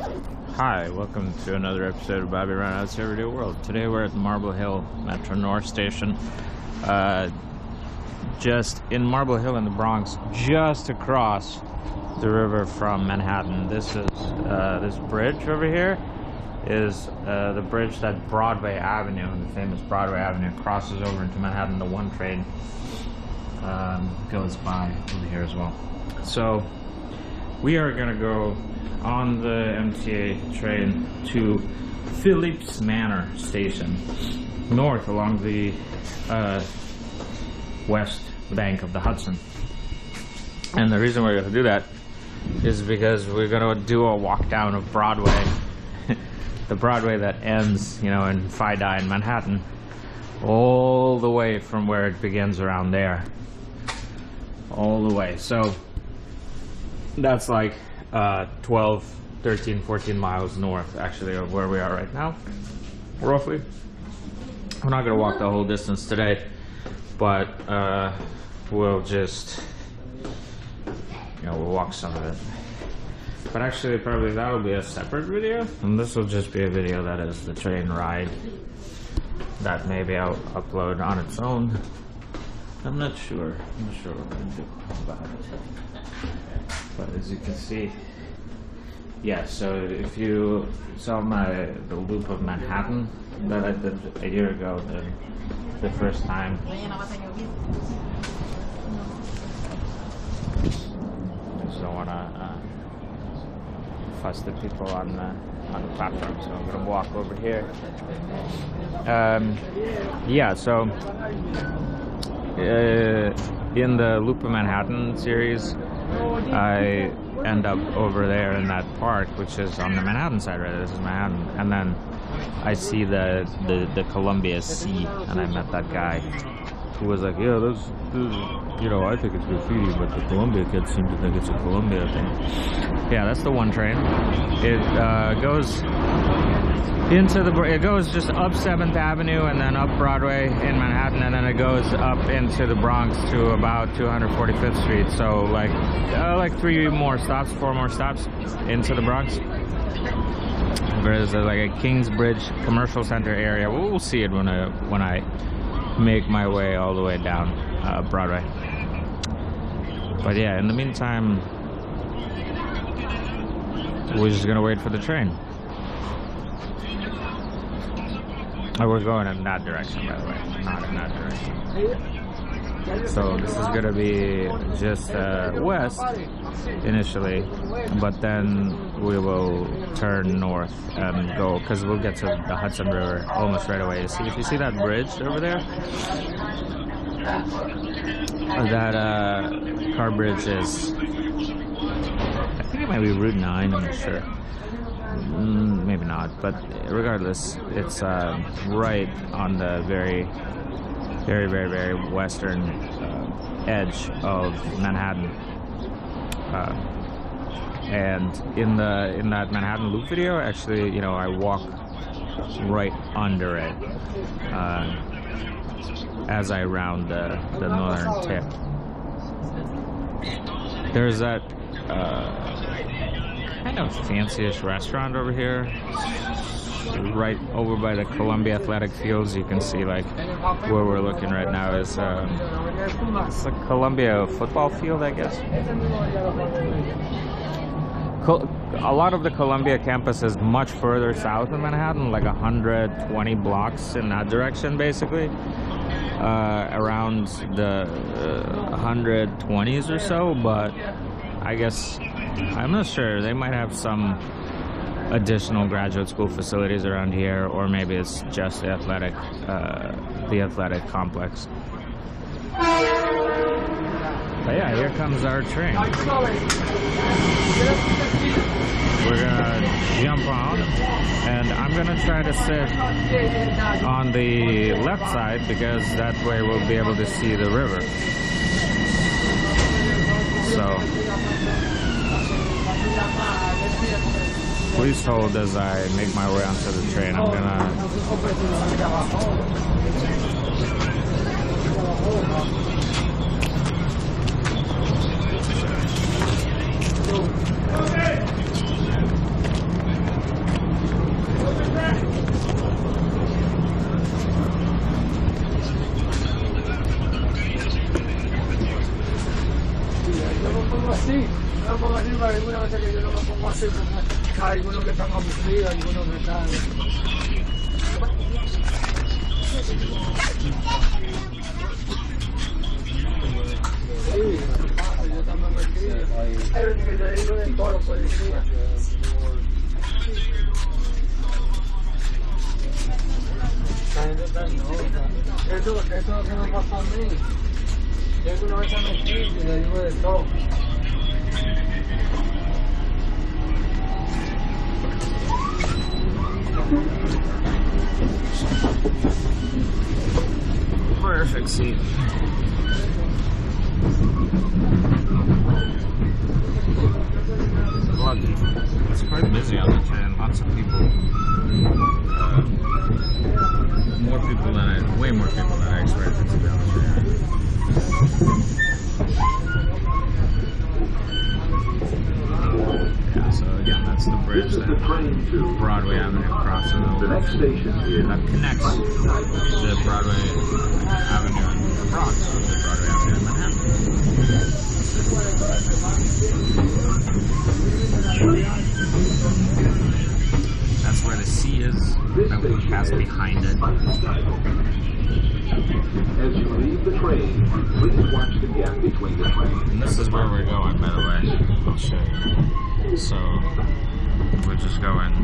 Hi, welcome to another episode of Bobby Reynolds Everyday World. Today we're at Marble Hill Metro North Station, just in Marble Hill in the Bronx, just across the river from Manhattan. This is this bridge over here is the bridge that Broadway Avenue, the famous Broadway Avenue, crosses over into Manhattan. The one train goes by over here as well. So we are gonna go on the MTA train to Philipse Manor station, north along the west bank of the Hudson. And the reason we're going to do that is because we're going to do a walk down of Broadway, the Broadway that ends, you know, in Fidei in Manhattan, all the way from where it begins around there, all the way. So that's like 12, 13, 14 miles north, actually, of where we are right now, roughly. We're not going to walk the whole distance today, but we'll just, you know, we'll walk some of it. But actually, probably that'll be a separate video, and this will just be a video that is the train ride that maybe I'll upload on its own. I'm not sure what I'm going to do about it. But as you can see, yeah, so if you saw the loop of Manhattan that I did a year ago, the first time, just don't want to fuss the people on the platform, so I'm going to walk over here. Yeah, so in the Loop of Manhattan series, I end up over there in that park, which is on the Manhattan side, right? This is Manhattan. And then I see the Columbia Sea, and I met that guy who was like, yeah, this, you know, I think it's graffiti, but the Columbia kids seem to think it's a Columbia thing. Yeah, that's the one train. It goes into it goes just up 7th Avenue and then up Broadway in Manhattan, and then it goes up into the Bronx to about 245th Street. So like 4 more stops into the Bronx. There's like a Kingsbridge Commercial Center area. We'll see it when I make my way all the way down Broadway. But yeah, in the meantime, we're just gonna wait for the train. Oh, we're going in that direction, by the way, not in that direction. So this is gonna be just west initially, but then we will turn north and go, because we'll get to the Hudson River almost right away. If you see that bridge over there, that car bridge is, I think it might be Route 9, I'm not sure. Maybe not, but regardless, it's right on the very western edge of Manhattan. And in that Manhattan Loop video, actually, you know, I walk right under it as I round the northern tip. There's that kind of fancy-ish restaurant over here, right over by the Columbia Athletic Fields. You can see like where we're looking right now is it's the Columbia football field, I guess. A lot of the Columbia campus is much further south in Manhattan, like 120 blocks in that direction, basically. Around the 120s or so, but I guess, I'm not sure, they might have some additional graduate school facilities around here, or maybe it's just the athletic complex. But yeah, here comes our train. We're gonna jump on, and I'm gonna try to sit on the left side because that way we'll be able to see the river. So please hold as I make my way onto the train. I'm gonna arriba, algunas veces que yo no me pongo así, porque hay algunos que están aburridos, algunos que están... Sí, yo también me quiero. Hay veces que te digo de todo, policía. La gente está loca. Eso es lo que me pasa a mí. Yo alguna vez me quito y le digo de todo. Perfect seat. Lucky. It's quite busy on the train. Lots of people. Way more people than I expected to be on the train. Yeah, so again, that's the bridge that Broadway Avenue crosses over. That connects the Broadway Avenue in the Bronx with the Broadway Avenue in Manhattan. That's where the sea is, that we pass behind it. As you leave the train, please watch the gap between the trains. And this is where we're going, by the way. I'll show you. So, we're just going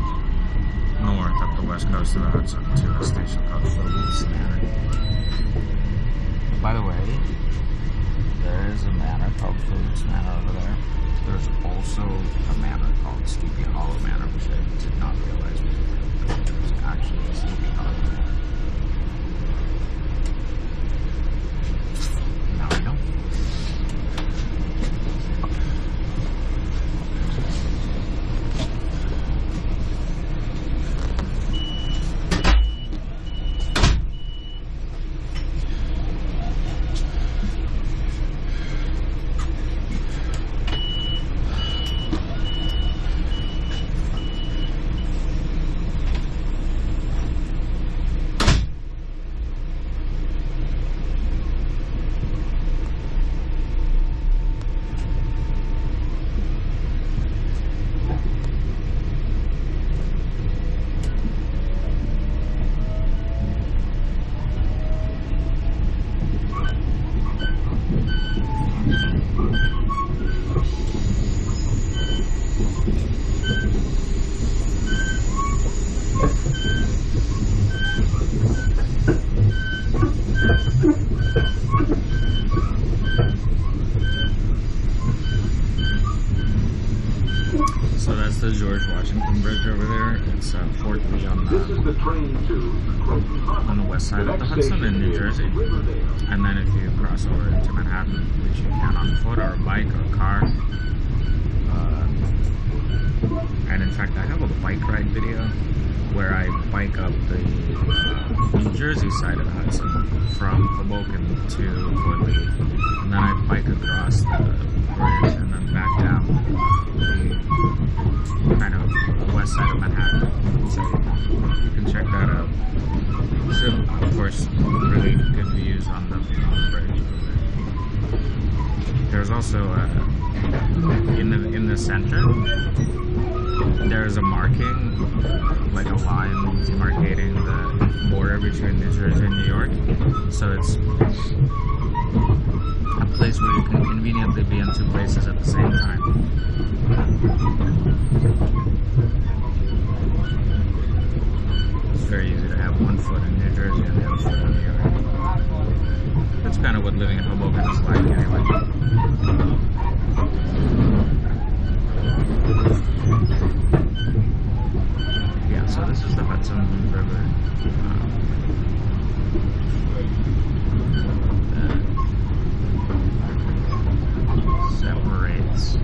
north up the west coast of the Hudson to a station called Philipse. By the way, there is a manor called Philipse Manor over there. There's also a manor called Sleepy Hollow Manor, which I did not realize was a real thing. It was actually a Sleepy Hollow Manor. Now I know. So that's the George Washington Bridge over there. It's Fort Lee on the west side of the Hudson in New Jersey. And then if you cross over into Manhattan, which you can on foot or a bike or a car. And in fact, I have a bike ride video where I bike up the New Jersey side of the Hudson from Hoboken to Fort Lee. And then I bike across the bridge and then back down the kind of west side of Manhattan. So you can check that out. So, of course, really good views on the bridge. There's also in the center, there's a marking, like a line demarcating the border between New Jersey and New York. So it's a place where you can conveniently be in two places at the same time. It's very easy to have one foot in New Jersey and the other foot in New York. That's kind of what living in Hoboken is like anyway. Yeah, so this is the Hudson River. Separates.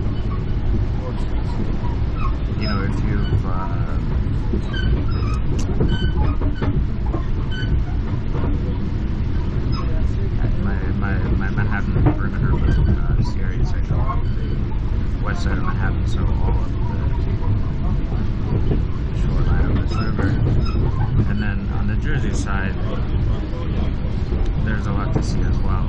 You know, if you've my Manhattan perimeter series, I go up the west side of Manhattan, so all of the shoreline of this river. And then on the Jersey side, there's a lot to see as well.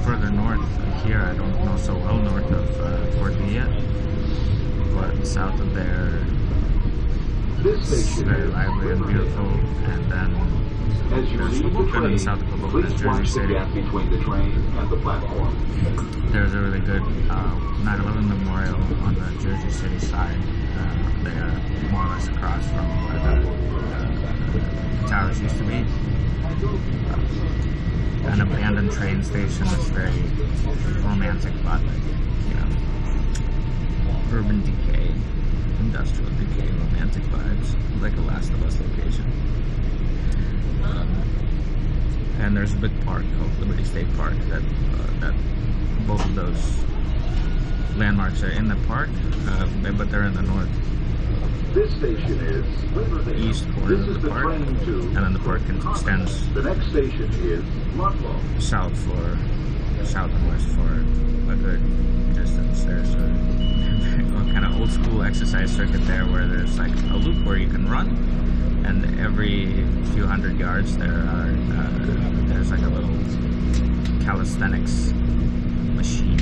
further north here. I don't know so well north of Portilla, but south of there This it's station very is lively and beautiful. And then As you there's leave the Hoboken train, and south of Hoboken please is Jersey watch the City. gap between the train and the platform. There's a really good 9/11 memorial on the Jersey City side. They are more or less across from where the towers used to be. An abandoned train station is very romantic, but urban decay, industrial decay, romantic vibes, like a Last of Us location. And there's a big park called Liberty State Park that both of those landmarks are in the park, but they're in the north. This station is Riverdale. East corner This of is the the park, train to and then the park extends The next station is Ludlow. south and west for a good distance. There's a kind of old school exercise circuit there where there's like a loop where you can run, and every few hundred yards there's like a little calisthenics machine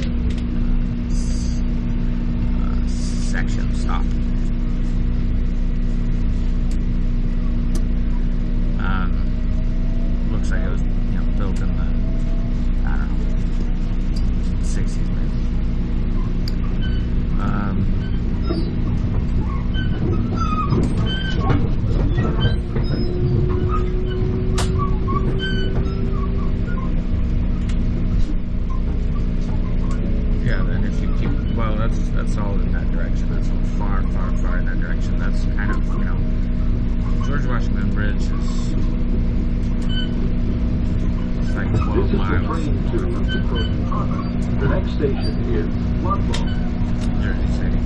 section stop. Looks like it was built in the 60s maybe. Yeah, then if you keep, well, that's all in that direction. That's all far in that direction. That's kind of, George Washington Bridge is like 12 This is miles. the train to Hudson. The next station is Ludlow. Jersey City.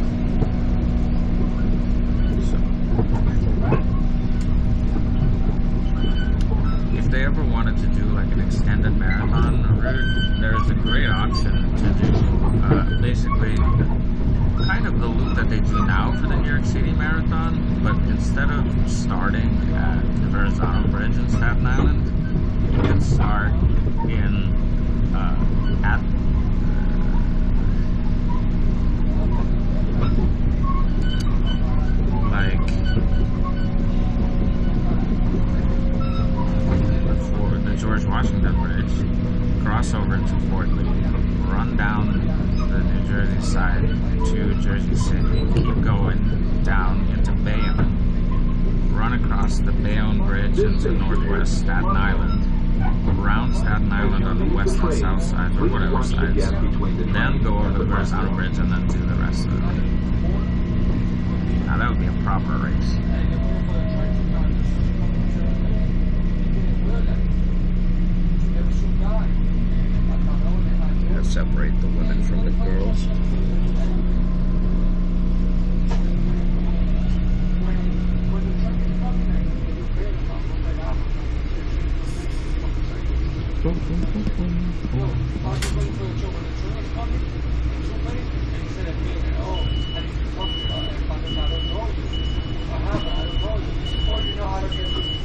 So, if they ever wanted to do like an extended marathon route, there's a great option to do basically kind of the loop that they do now for the New York City Marathon, but instead of starting at the Verrazano Bridge in Staten Island, you can start in at like before the George Washington Bridge, cross over into Fort Lee, run down the New Jersey side to Jersey City, keep going down into Bayonne, run across the Bayonne Bridge into Northwest Staten Island, around Staten Island on the west and south side, or whatever sides, then go over the Verrazano Bridge and then do the rest of it. Now that would be a proper race. Let's separate the women from the girls.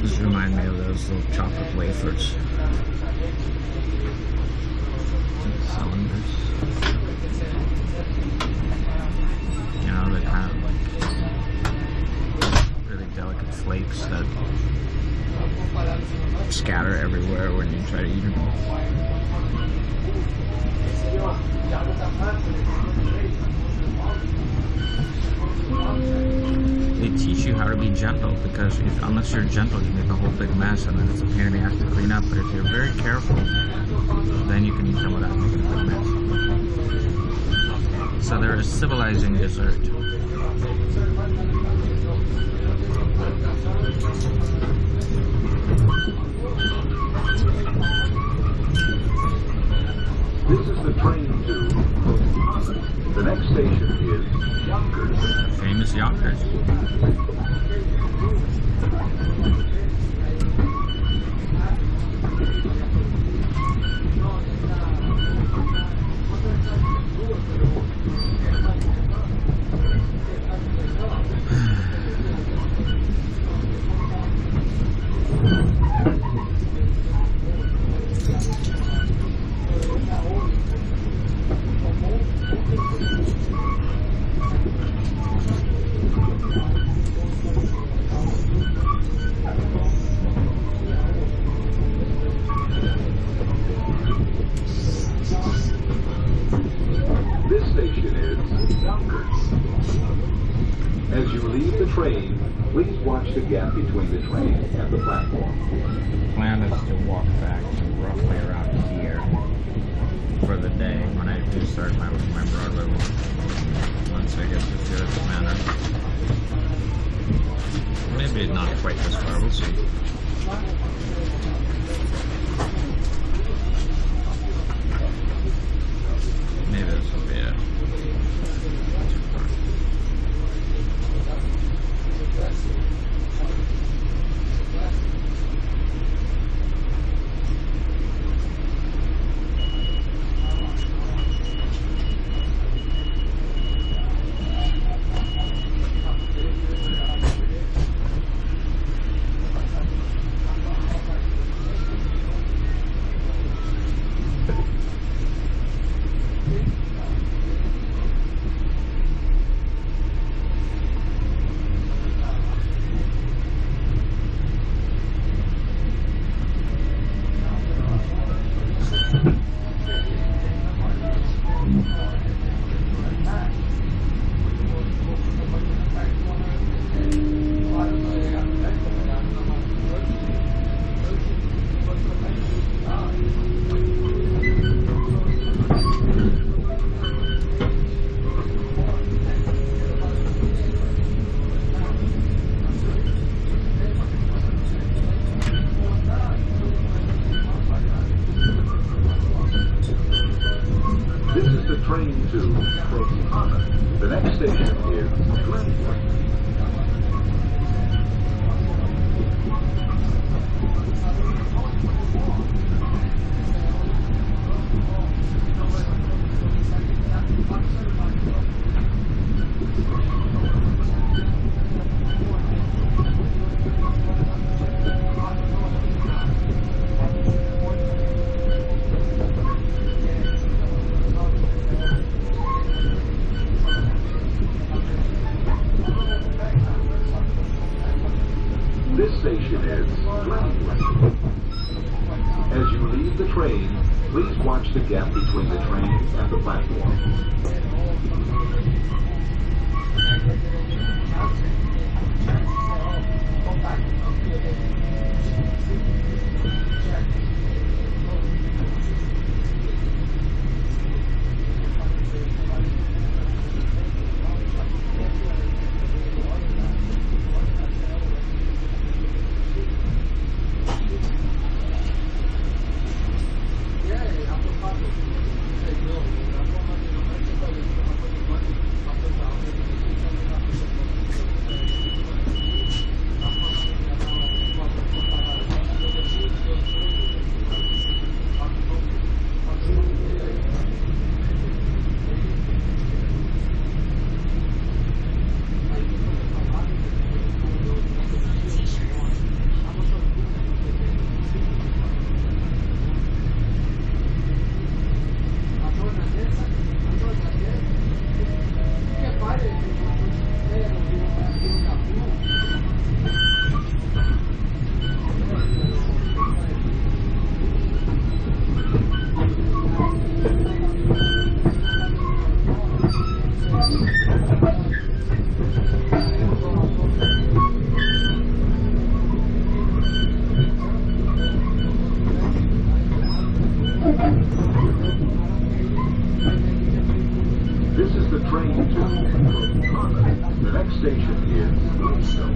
This reminds me of those little chocolate wafers. Cylinders. They're kind of like really delicate flakes that scatter everywhere when you try to eat them. They teach you how to be gentle, because unless you're gentle, you make a whole big mess, and then it's a pain in the ass to clean up. But if you're very careful, then you can eat them without making a big mess. So they're a civilizing dessert. This is the train to Hudson. The next station is Yonkers. Famous Yonkers. is Yonkers. As you leave the train, please watch the gap between the train and the platform. Plan is to walk back roughly around here for the day when I do start my Broadway walk. Once I get to Philipse Manor. Maybe not quite this far, we'll see. Maybe this will be it. Too far. Train to Manor. The next station is Glenwood. This station is Glenwood. As you leave the train, please watch the gap between the train and the platform. This is the train to Manor. The next station is Hudson.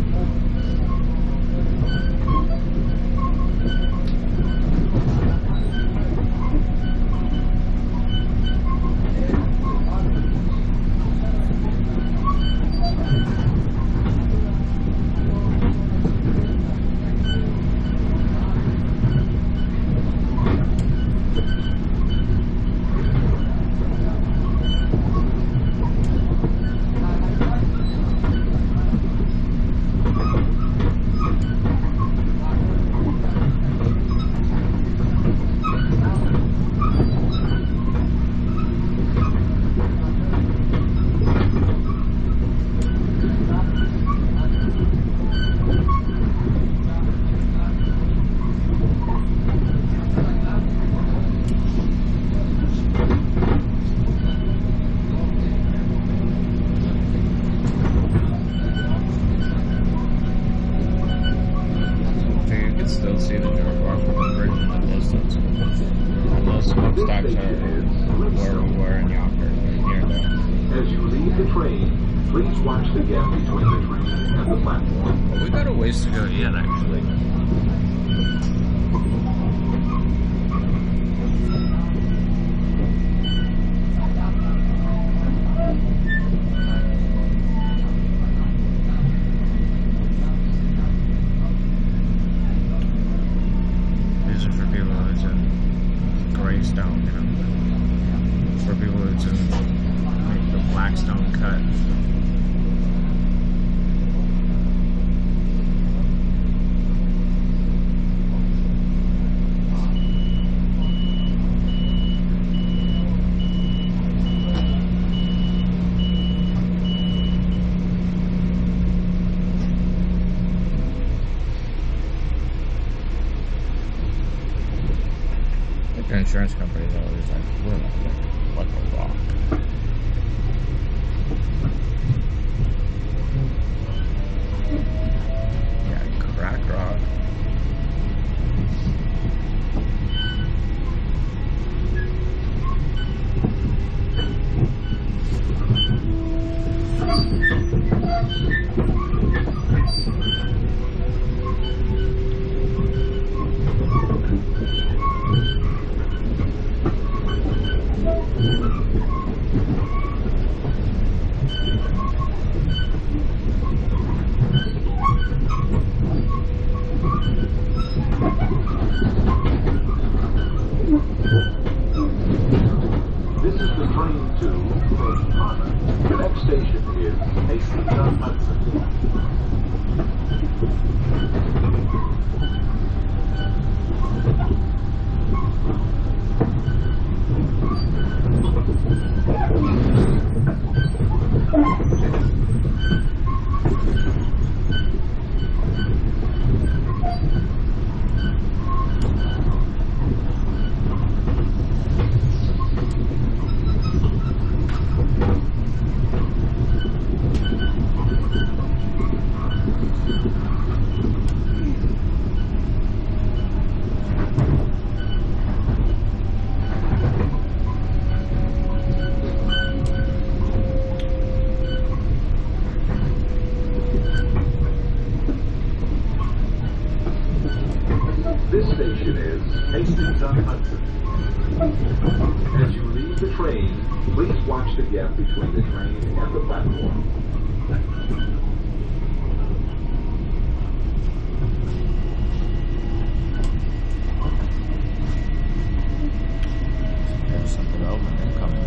leave the train, please watch the gap between the train and the platform. Well, we got a ways to go yet, actually. These are for people who's in Greystone, you know. For people who's in like the Blackstone cut. The insurance companies are always like, we're not like a rock. Yeah, crack rock. This is the train to Manor. The next station is Hastings on Hudson. This station is Hastings on Hudson. As you leave the train, please watch the gap between the train and the platform. There's some development incoming.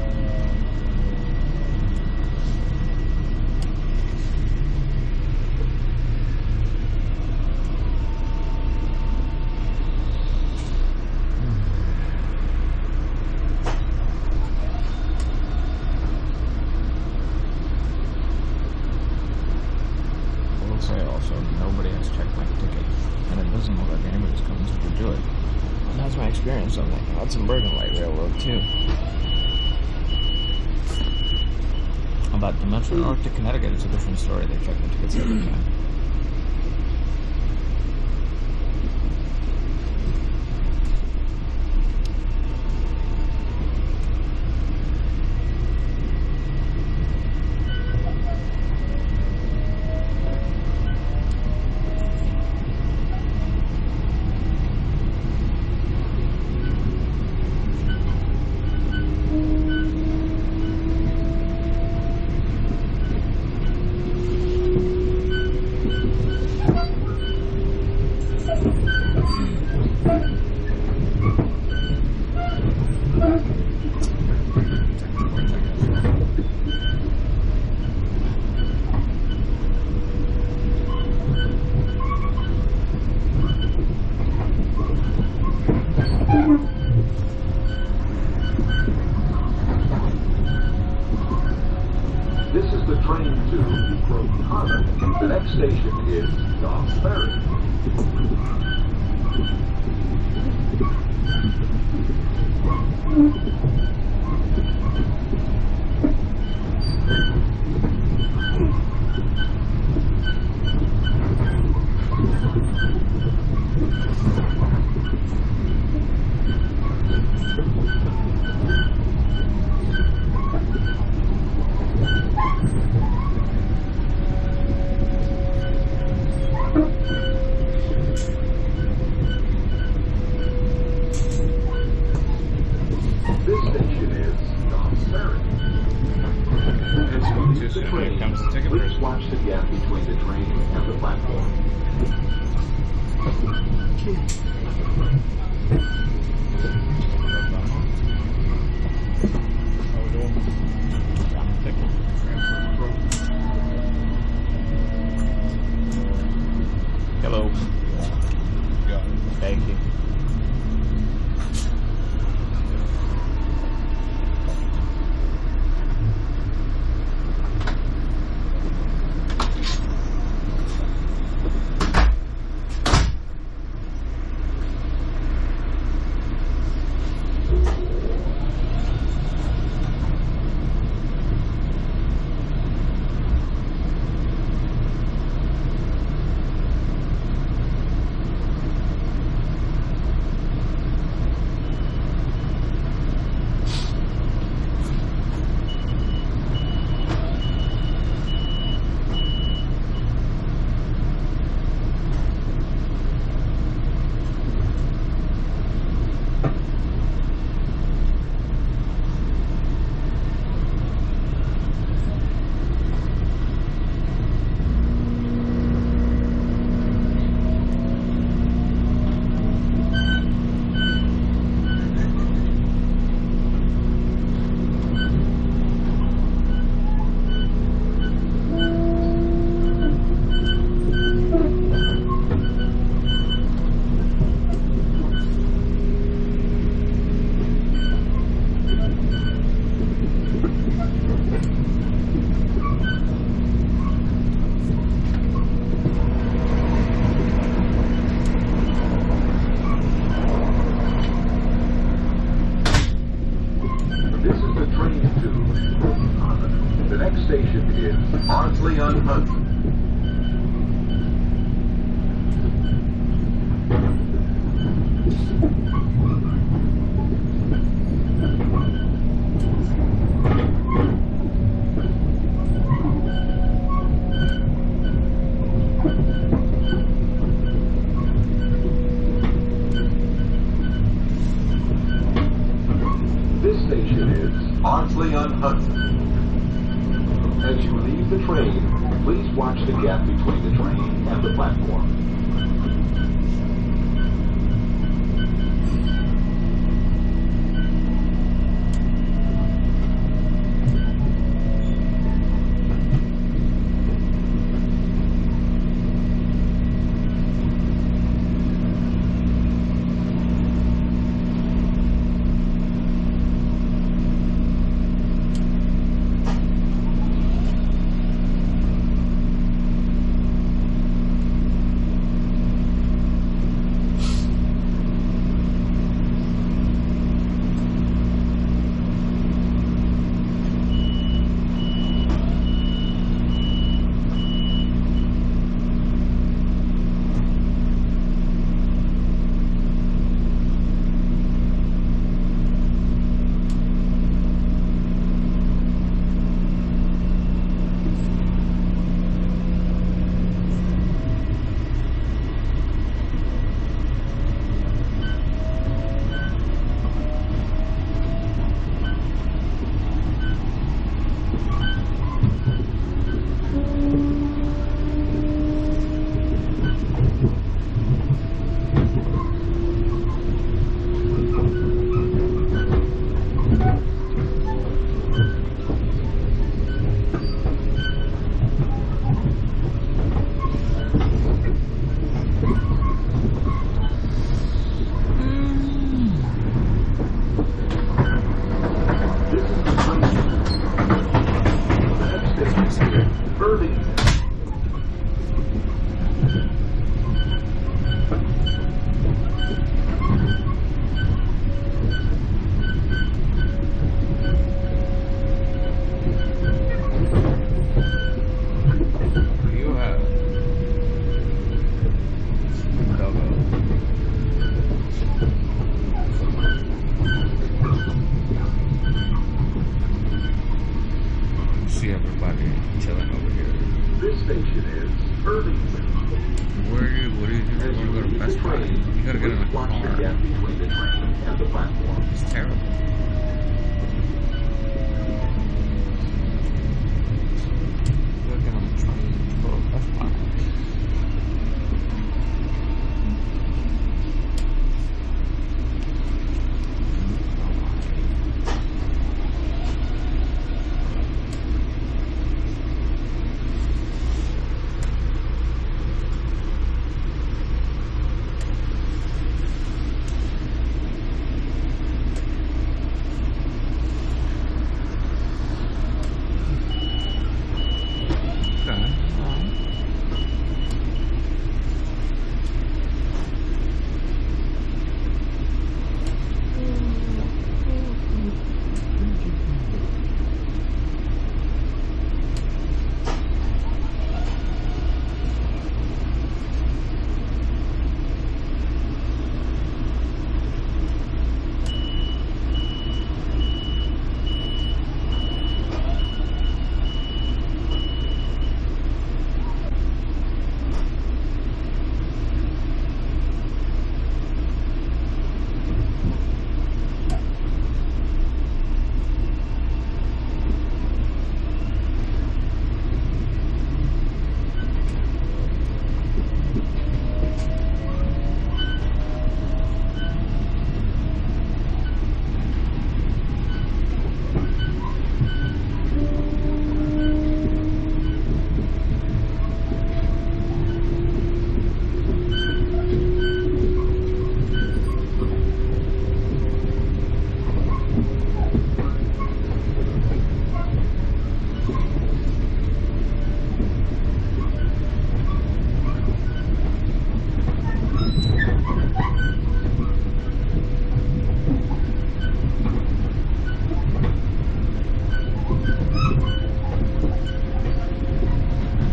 I will say also, nobody has checked my ticket, and it doesn't look like anybody's coming to do it. And that's my experience on like Hudson Bergen Light Railroad too. About the Metro North to Connecticut, it's a different story. They check my tickets every time. This is the train to Manor. The next station is Dobbs Ferry. the And train, here comes the ticket please person. watch the gap between the train and the platform. Hello. Thank you. Station is Ardsley on Hudson. This station is Ardsley on Hudson. As you leave the train, please watch the gap between the train and the platform.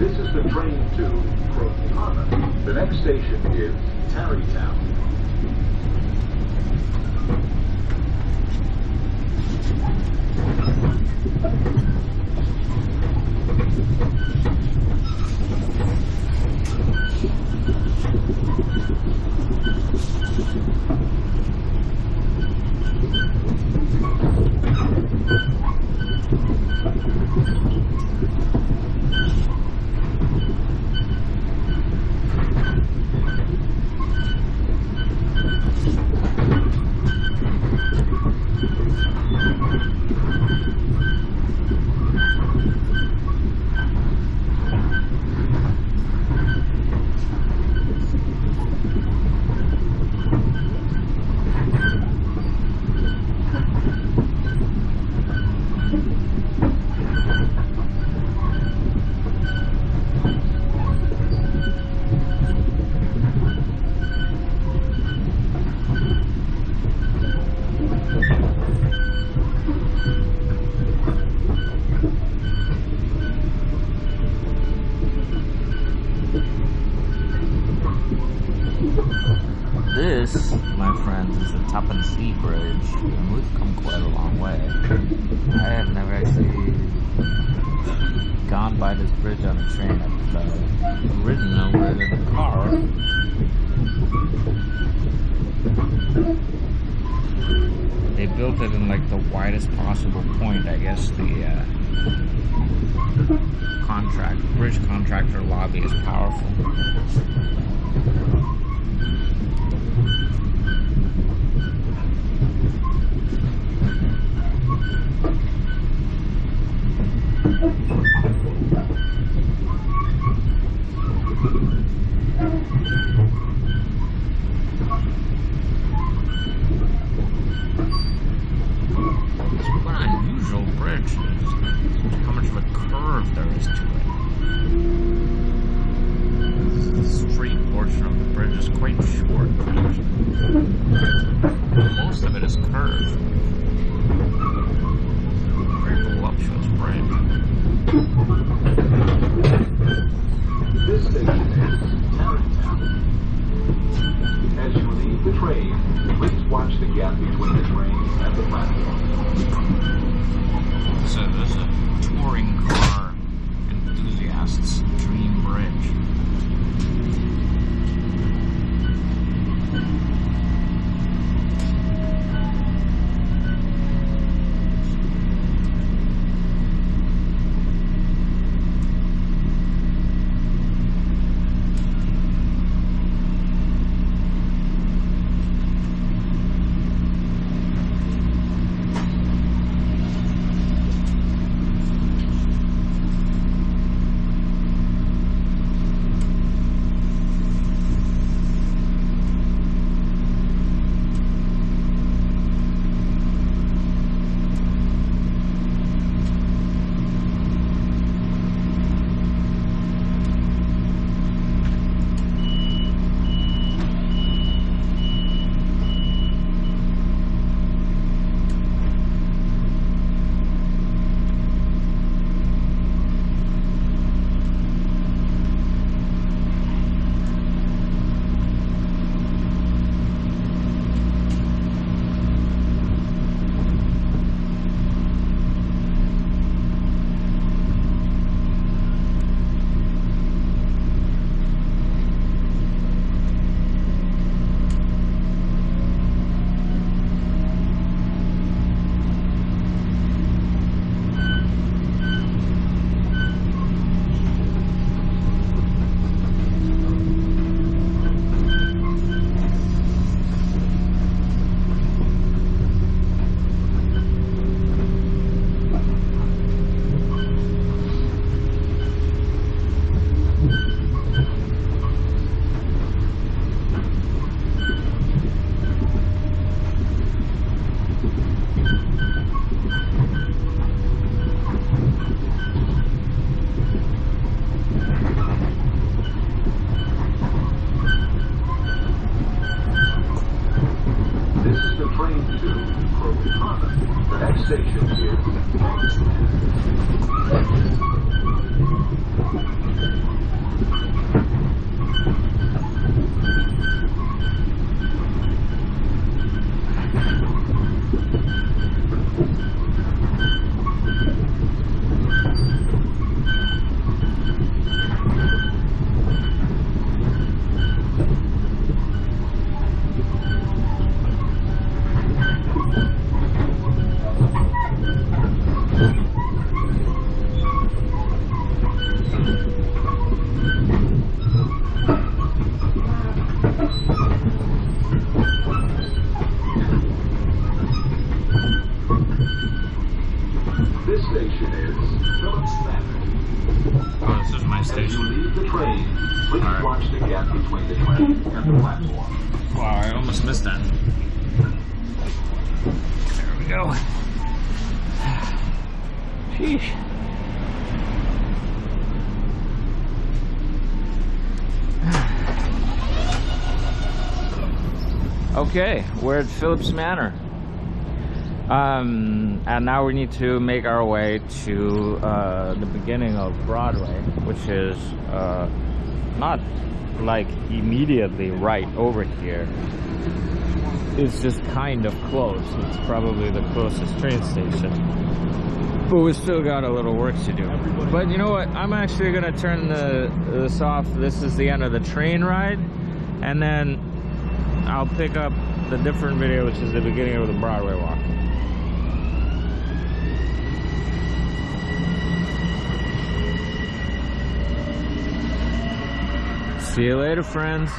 This is the train to Crotona. The next station is Tarrytown. This, my friends, is the Tappan Zee Bridge, and we've come quite a long way. I have never actually gone by this bridge on a train. I've ridden over it in a car. They built it in like the widest possible point. I guess the bridge contractor lobby is powerful. What an unusual bridge. How much of a curve there is to it. The straight portion of the bridge is quite short. Most of it is curved. Very voluptuous bridge. This station is Tarrytown. As you leave the train, please watch the gap between the train and the platform. This is a touring car enthusiast's dream bridge. As you station. leave the train, please Alright. watch the gap between the train and the platform. Wow, I almost missed that. There we go. Sheesh. Okay, we're at Philipse Manor. And now we need to make our way to the beginning of Broadway, which is not like immediately right over here. It's just kind of close. It's probably the closest train station. But we still got a little work to do. But you know what? I'm actually gonna turn this off. This is the end of the train ride, and then I'll pick up the different video, which is the beginning of the Broadway walk. See you later, friends.